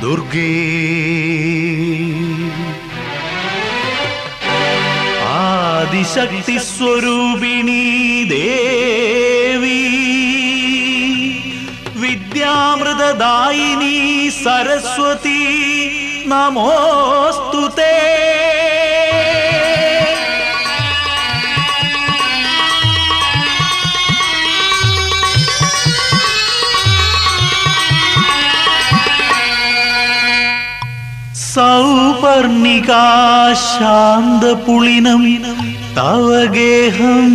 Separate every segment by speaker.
Speaker 1: ദുർഗേ ആദിശക്തി സ്വരൂപിണി ദേവി വിദ്യാമൃതദായിനി സരസ്വതി നമോസ്തുതേ. സൗപർണികാ ശാന്തപുളിനം തവ ഗേഹം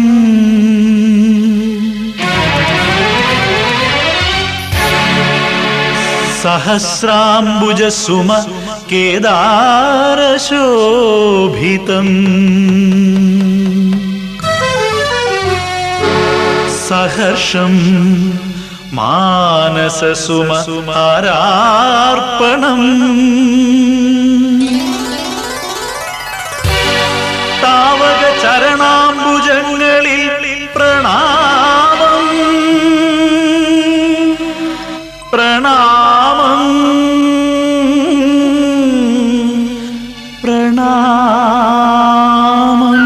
Speaker 1: സഹസ്രാംബുജസുമ കേദാരശോഭിതം സഹർഷം മാനസസുമ ആരാർപ്പണം താവക ചരണാംബുജങ്ങളിൽ പ്രണാമം പ്രണാമം പ്രണാമം.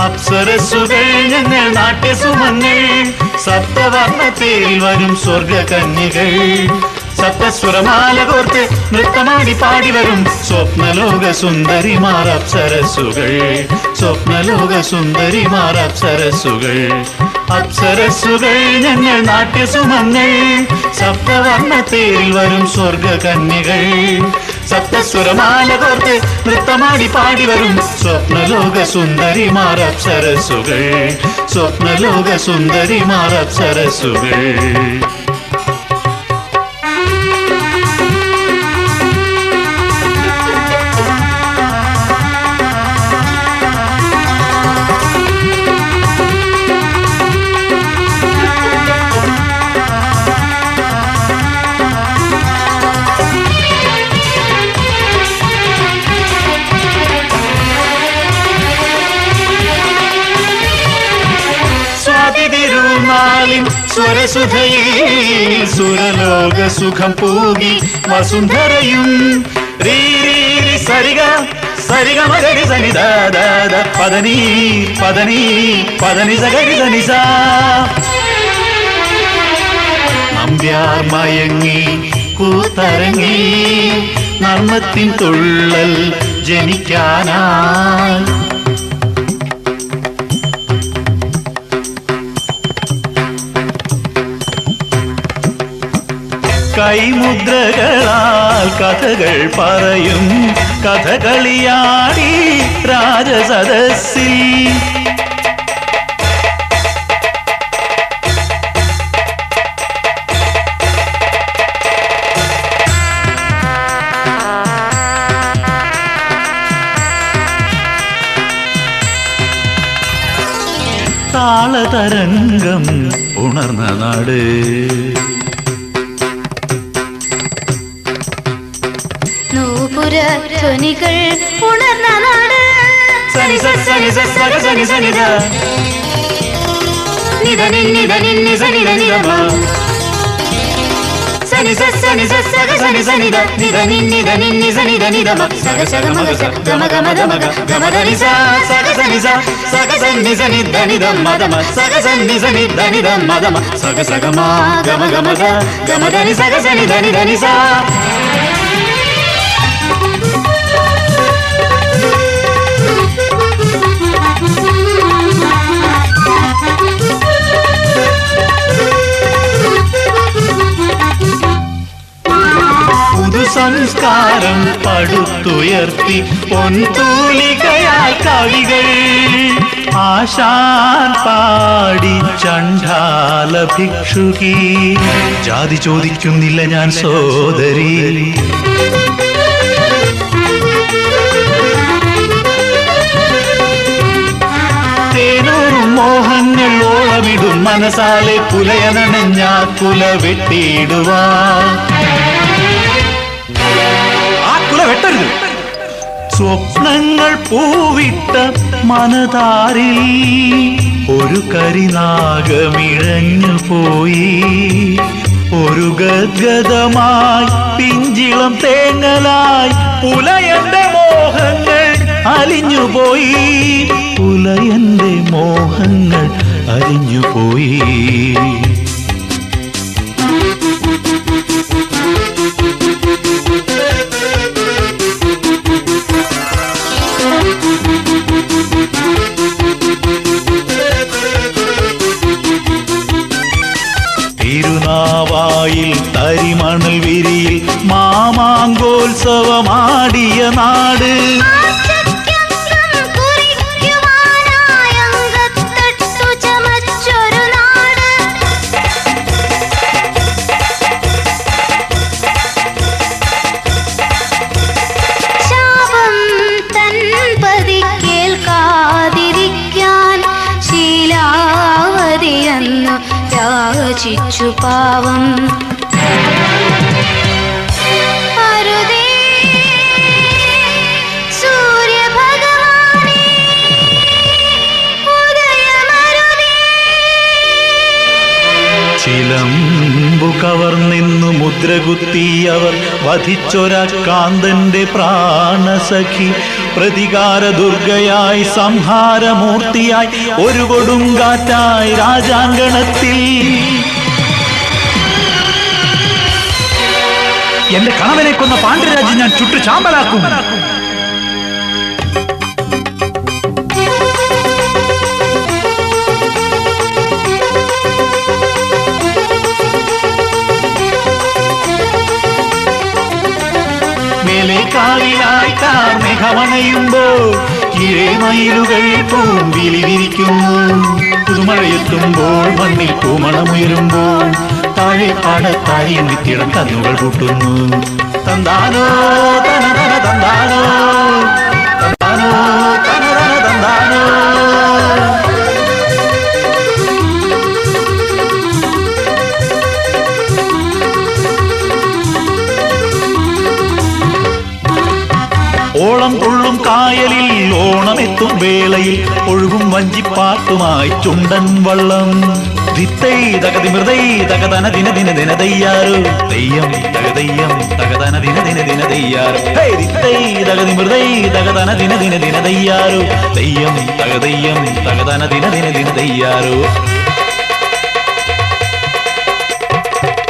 Speaker 1: അപ്സരസുകൾ ഞങ്ങൾ നാട്യസുമങ്ങൾ സപ്തവർണ്ണത്തിൽ വരും സ്വർഗകന്യകൾ സപ്തസ്വരമാല കോർത്ത് നൃത്തമാടി പാടി വരും സ്വപ്നലോക സുന്ദരിമാർ അപ്സരസുകൾ സ്വപ്നലോക സുന്ദരിമാർ അപ്സരസുകൾ. അപ്സരസുകൾ ഞങ്ങൾ നാട്യസുമങ്ങൾ സപ്തവർണ്ണത്തിൽ വരും സ്വർഗകന്യകൾ സപ്തസ്വരമാല കോർത്ത് നൃത്തമാടി പാടി വരും സ്വപ്നലോക സുന്ദരിമാർ അപ്സരസുകൾ സ്വപ്നലോക സുന്ദരിമാർ അപ്സരസുകൾ. സ്വരസുധയിൽ സുരലോക സുഖം പൂകി വസുന്ധരയും സരിഗ സരിഗ മഗരി സനി ദാദ പദനി പദനി പദനി സഗരി സനി സാ. നമ്പ്യാർ മയങ്ങി കൂത്തരങ്ങി നർമ്മത്തിൻ തുള്ളൽ ജനിക്കാനായി കൈമുദ്രകളാൽ കഥകൾ പറയും കഥകളിയാടി രാജസദസ്സിൽ താളതരംഗം ഉണർന്ന നാട്
Speaker 2: ധ്വനികൾ ഉണർന്ന നാട്
Speaker 1: സനി സനി സഗ സനി സനി ദ നിദ നിദ നിന്നി സനി ദ നിദ സനി സനി സഗ സനി സനി ദ നിദ നിന്നി സനി ദ നിദ മ സഗ സഗ മഗ സ ഗമ ഗമ ദ മഗ ഗമ ധ നി സ സഗ സനി സ സഗ സനി സനി ദ നിദ മ ദ മ സഗ സനി സനി ദ നിദ മ ദ മ സഗ സഗ മ ഗമ ഗമ ദ ഗമ ധ നി സഗ സനി ദ നി ദ നി സ. സംസ്കാരം പടുത്തുയർത്തി പൊൻതൂലികയാൽ കവികൾ ആശാൻ പാടി ചണ്ഡാല ഭിക്ഷുകി. ജാതി ചോദിക്കുന്നില്ല ഞാൻ സോദരി, മോഹമിടും മനസാലെ പുലയനഞ്ഞാ കുല വെട്ടിയിടുവാ. ആ കുല വെട്ടരുത്. സ്വപ്നങ്ങൾ പൂവിട്ട മനതാരിൽ ഒരു കരിനാഗമിഴഞ്ഞു പോയി. ഒരു ഗദ്ഗതമായി പിഞ്ചിളം തേങ്ങലായി പുലയന്റെ മോഹങ്ങൾ അലിഞ്ഞുപോയി. പുലയന്റെ മോഹങ്ങൾ അലിഞ്ഞുപോയി. തിരുനാവായിൽ തരിമണൽ വിരിയിൽ മാമാങ്കോത്സവമാടിയ നാട്.
Speaker 2: യാചിച്ചു പാവം അരുതേ സൂര്യഭഗവാനേ ഉദയമരുതേ.
Speaker 1: ചിലമ്പു കവർന്നിന്നു മുദ്രകുത്തിയവർ വധിച്ചൊര കാന്തന്റെ പ്രാണസഖി. പ്രതികാര ദുർഗയായി സംഹാരമൂർത്തിയായി ഒരു കൊടുങ്കാറ്റായി രാജാങ്കണത്തിൽ. എന്റെ കണവനെ കൊന്ന പാണ്ഡ്യരാജ്യം ഞാൻ ചുട്ടു ചാമ്പലാക്കും. കാവിലായി കാർമേഘമണയുമ്പോൾ കിഴമയിലുകൾ പൂമ്പിലി വിരിക്കുന്നു. പുതുമഴയെത്തുമ്പോൾ മണ്ണിൽ പൂമണമുയരുമ്പോൾ താഴെ പാടത്തായി നിത്തിടം കന്നുകൾ കൂട്ടുന്നു. തന്താനോ തനതന തന്താനോ തന്താനോ തനതന തന്താനോ. ഓളം കൊള്ളും കായലിൽ ഓണമെത്തും വേളയിൽ ഒഴുകും വഞ്ചിപ്പാട്ടുമായി ചുണ്ടൻ വള്ളം. ദിത്തൈ തകതി മൃതൈ തകതന ദിന ദിന ദിന ദയ്യാരോ ദയ്യം തകതയ്യം തകതന ദിന ദിന ദിന ദയ്യാരോ. ദിത്തൈ തകതി മൃതൈ തകതന ദിന ദിന ദിന ദയ്യാരോ ദയ്യം തകതയ്യം തകതന ദിന ദിന ദിന ദയ്യാരോ.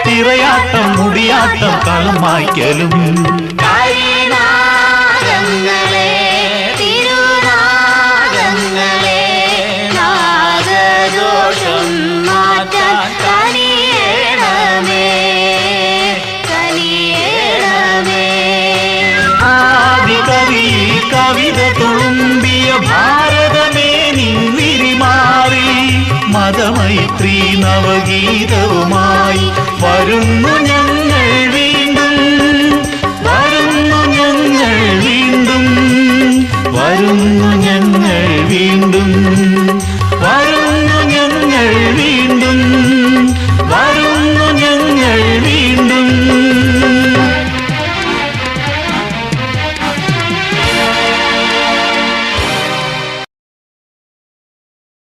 Speaker 1: തിറയാട്ടം മുടിയാട്ടം കളം മായ്ക്കലും
Speaker 2: തിരുനാഗങ്ങളെ നാഗദോഷം മാറ്റാൻ കനിയേണമേ കനിയേണമേ.
Speaker 1: ആദികവി കവിത തുളുമ്പിയ ഭാരതമേ നിന്നിരിമാറി. മതമൈത്രി നവഗീതവുമായി വരുന്നു ഞങ്ങൾ വീണ്ടും. വരുന്നു ഞങ്ങൾ വീണ്ടും. വരുന്നു